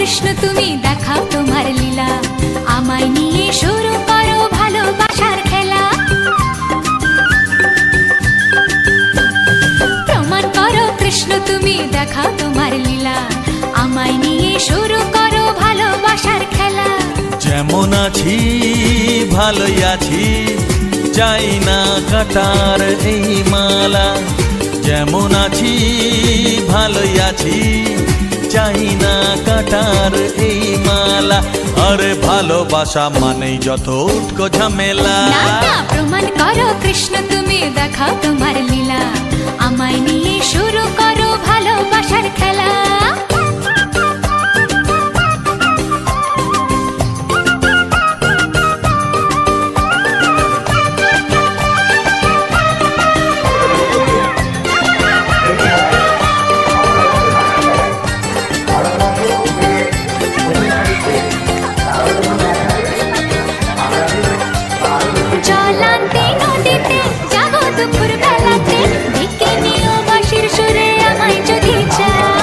কৃষ্ণ তুমি দেখাও তোমার লীলা, আমায় নিয়ে শুরু করো ভালোবাসার খেলা। প্রমাণ করো কৃষ্ণ তুমি দেখাও তোমার লীলা, আমায় নিয়ে শুরু করো ভালোবাসার খেলা। যেমন আছি ভালোই আছি, চাই না কাটার এই মালা। যেমন আছি ভালোই আছি, চাই না কাটার এই মালা। আরে ভালোবাসা মানেই যত উটকো ঝামেলা। প্রমাণ করো কৃষ্ণ তুমি দেখাও তোমার লীলা, আমায় নিয়ে শুরু করো ভালোবাসার খেলা। চলান্তে নদীতে যাবো দুপুর বেলাতে, ডেকে নিও বাঁশির সুরে আমায় যদি চাও।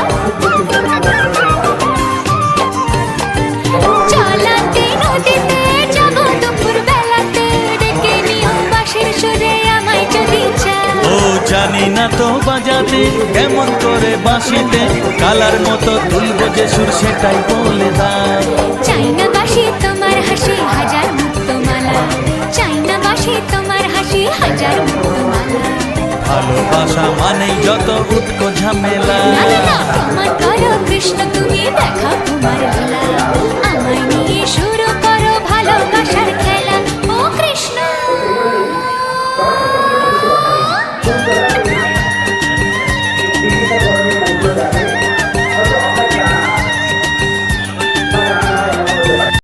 চলান্তে নদীতে যাবো দুপুর বেলাতে, ডেকে নিও বাঁশির সুরে আমায় যদি চাও। ও জানি না তো বাজাতে কেমন করে বাঁশিতে, কালার মতো তুলবো যে সুর সেটাই বলে দাও। চাই না বাঁশি তোমার হাসি হাজার মুক্তমালা, চাই না বাঁশি তোমার হাসি হাজার মুক্তমালা। ভালোবাসা মানেই যত উটকো ঝামেলা। প্রমাণ করো কৃষ্ণ তুমি দেখাও তোমার লীলা,